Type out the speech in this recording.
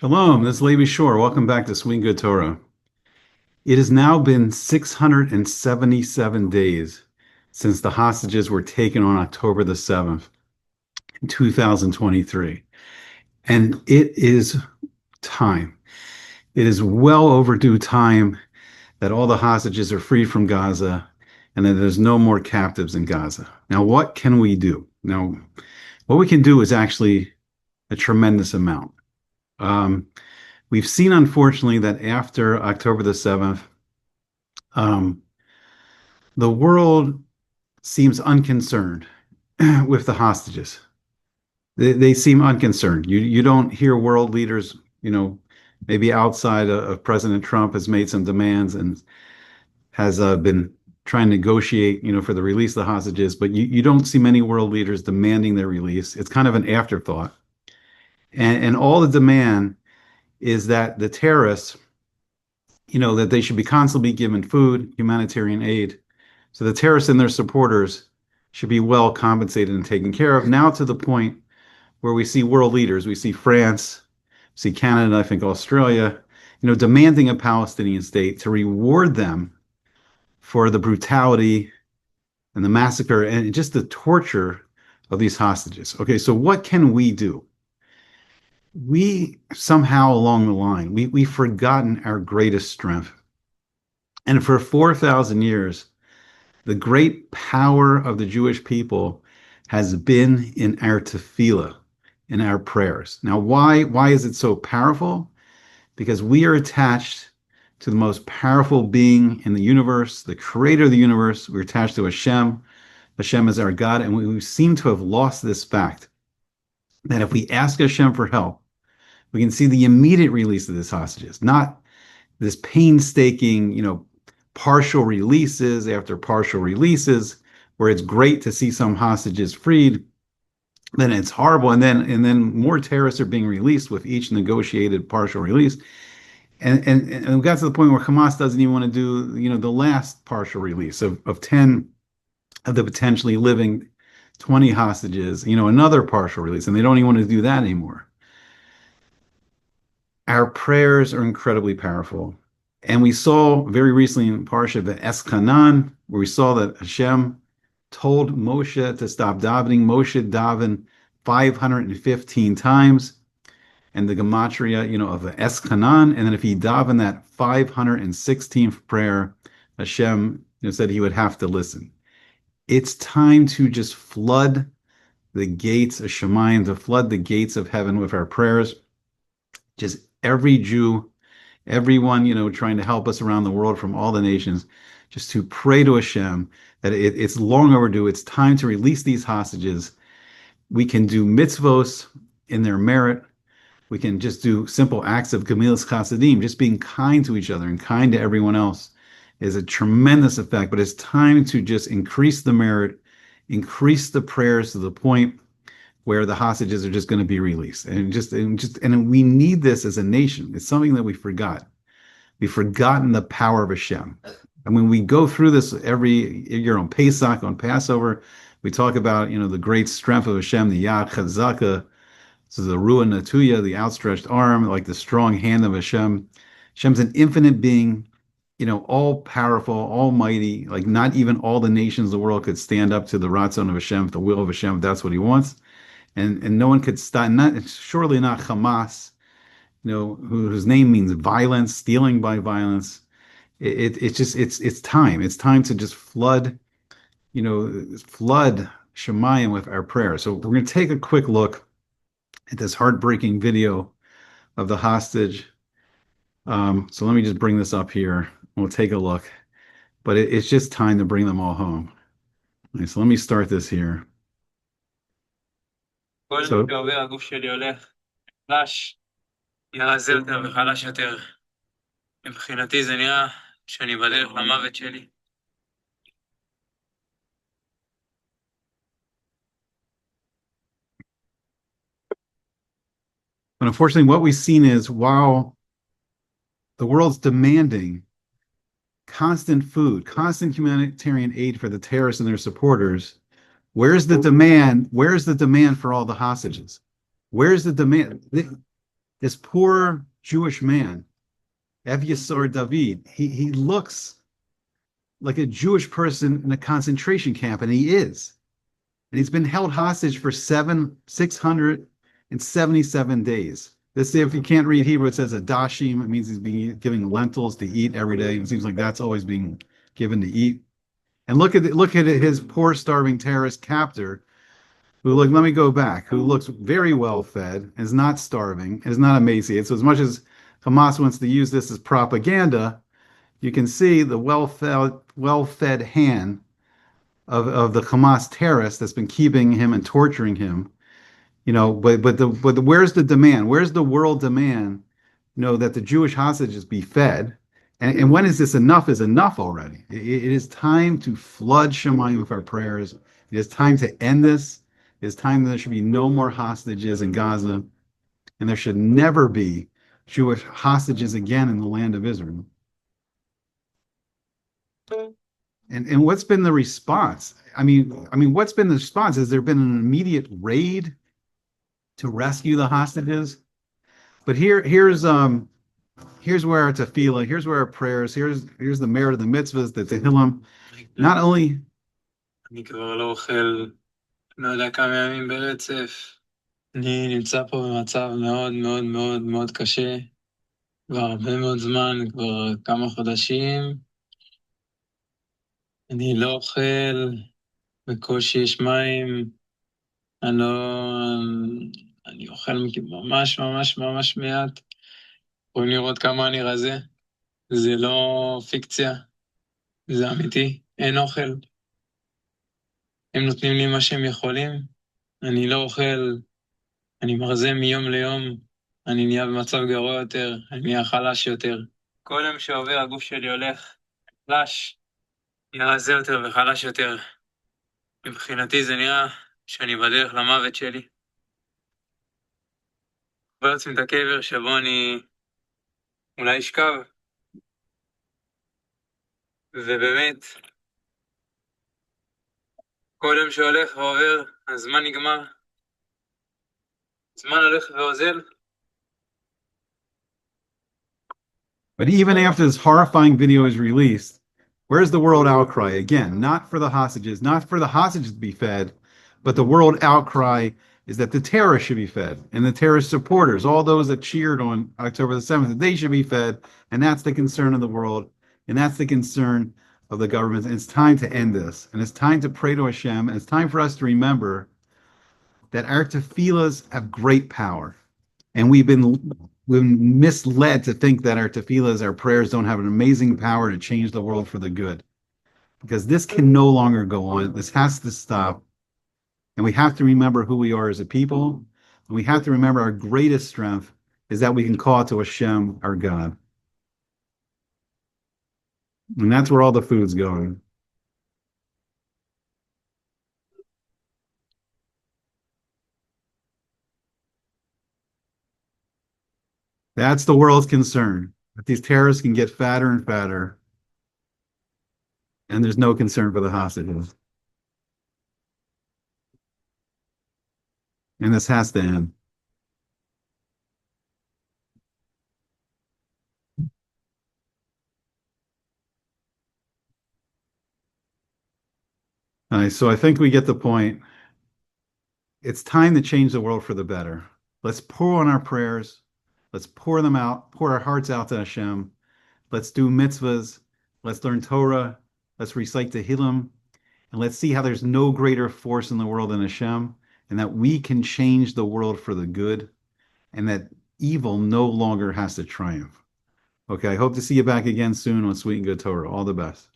Shalom, this is Levi Shore. Welcome back to Swing Good Torah. It has now been 677 days since the hostages were taken on October the 7th, 2023. And it is time. It is well overdue time that all the hostages are freed from Gaza and that there's no more captives in Gaza. Now, what can we do? Now, what we can do is actually a tremendous amount. We've seen, unfortunately, that after October the 7th, um, the world seems unconcerned with the hostages. They seem unconcerned. You don't hear world leaders, maybe outside of President Trump has made some demands and has been trying to negotiate, for the release of the hostages, but you don't see many world leaders demanding their release. It's kind of an afterthought. And all the demand is that the terrorists, that they should be constantly given food, humanitarian aid. So the terrorists and their supporters should be well compensated and taken care of. Now to the point where we see world leaders, we see France, we see Canada, I think Australia, demanding a Palestinian state to reward them for the brutality and the massacre and just the torture of these hostages. Okay, so what can we do? We somehow along the line, we've forgotten our greatest strength. And for 4,000 years, the great power of the Jewish people has been in our tefillah, in our prayers. Now, why is it so powerful? Because we are attached to the most powerful being in the universe, the creator of the universe. We're attached to Hashem. Hashem is our God, and we seem to have lost this fact that if we ask Hashem for help, we can see the immediate release of these hostages, not this painstaking, partial releases after partial releases, where it's great to see some hostages freed, then it's horrible, and then more terrorists are being released with each negotiated partial release, and we got to the point where Hamas doesn't even want to do, the last partial release of 10 of the potentially living 20 hostages, another partial release, and they don't even want to do that anymore. Our prayers are incredibly powerful. And we saw very recently in Parsha Eschanan, where we saw that Hashem told Moshe to stop davening. Moshe davened 515 times, and the gematria, of the Eschanan. And then if he davened that 516th prayer, Hashem said he would have to listen. It's time to just flood the gates of Shemayim, to flood the gates of heaven with our prayers. Just every Jew, everyone, trying to help us around the world from all the nations, just to pray to Hashem that it's long overdue. It's time to release these hostages. We can do mitzvos in their merit. We can just do simple acts of gemilas chasadim, just being kind to each other and kind to everyone else is a tremendous effect. But it's time to just increase the merit, increase the prayers to the point where the hostages are just going to be released. And we need this as a nation. It's something that we forgot. We've forgotten the power of Hashem. And when we go through this every year on Pesach, on Passover, we talk about, the great strength of Hashem, the Yad Chazaka, so the Ruah Natuya, the outstretched arm, like the strong hand of Hashem. Hashem's an infinite being, all powerful, almighty, like not even all the nations of the world could stand up to the Ratzon of Hashem, the will of Hashem, if that's what he wants. And no one could stop, surely not Hamas, whose name means violence, stealing by violence. It's time. It's time to just flood Shemayim with our prayers. So we're going to take a quick look at this heartbreaking video of the hostage. So let me just bring this up here. We'll take a look. But it's just time to bring them all home. Okay, so let me start this here. כל So שעובר הגוף שלי הולך חלש, נראה זה יותר וחלש יותר. מבחינתי זה נראה שאני בדרך למוות שלי. But unfortunately, what we've seen is while the world's demanding constant food, constant humanitarian aid for the terrorists and their supporters, where's the demand? Where's the demand for all the hostages? Where's the demand? This poor Jewish man, Evyasar David, he looks like a Jewish person in a concentration camp, and he is. And he's been held hostage for 677 days. This, if you can't read Hebrew, it says a dashim. It means he's being given lentils to eat every day. It seems like that's always being given to eat. And look at his poor starving terrorist captor, who look. Let me go back. Who looks very well fed, is not starving, is not emaciated. So as much as Hamas wants to use this as propaganda, you can see the well-fed hand of the Hamas terrorist that's been keeping him and torturing him. But where's the demand? Where's the world demand? That the Jewish hostages be fed. And when is this enough? Is enough already? It is time to flood Shemayim with our prayers. It is time to end this. It is time that there should be no more hostages in Gaza, and there should never be Jewish hostages again in the land of Israel. And what's been the response? What's been the response? Has there been an immediate raid to rescue the hostages? But here's where it's a feeling. Here's where our prayers. Here's the merit of the mitzvahs, the tehillim. Not only אני כבר לא אוכל, לא יודע כמה ימים ברצף. אני נמצא פה במצב מאוד מאוד מאוד מאוד קשה. כבר הרבה מאוד זמן, כבר כמה חודשים. אני לא אוכל, בקושי יש מים. אני לא... אני אוכל ממש ממש ממש מעט. יכולים לראות כמה אני רזה. זה לא פיקציה, זה אמיתי, אין אוכל. הם נותנים לי מה שהם יכולים. אני לא אוכל, אני מרזה מיום ליום. אני נהיה במצב גרוע יותר, אני נהיה חלש יותר. כל יום שעובר הגוף שלי הולך חלש, נהיה רזה יותר וחלש יותר. מבחינתי זה נראה שאני בדרך למוות שלי. כבר יוצאים את הקבר שבו אני אולי אשכב. ובאמת, כל יום שהולך ועובר, הזמן נגמר. הזמן הולך ואוזל. But even after this horrifying video is released, where's the world outcry? Again, not for the hostages, not for the hostages to be fed, but the world outcry is that the terrorists should be fed, and the terrorist supporters, all those that cheered on October the 7th, they should be fed. And that's the concern of the world, and that's the concern of the government. And it's time to end this, and it's time to pray to Hashem, and it's time for us to remember that our tefillahs have great power. And we've been misled to think that our tefillahs, our prayers, don't have an amazing power to change the world for the good. Because this can no longer go on. This has to stop. And we have to remember who we are as a people. And we have to remember our greatest strength is that we can call to Hashem, our God. And that's where all the food's going. That's the world's concern. That these terrorists can get fatter and fatter. And there's no concern for the hostages. And this has to end. All right, so I think we get the point. It's time to change the world for the better. Let's pour on our prayers. Let's pour them out, pour our hearts out to Hashem. Let's do mitzvahs. Let's learn Torah. Let's recite Tehillim. And let's see how there's no greater force in the world than Hashem, and that we can change the world for the good, and that evil no longer has to triumph. Okay, I hope to see you back again soon on Sweet and Good Torah. All the best.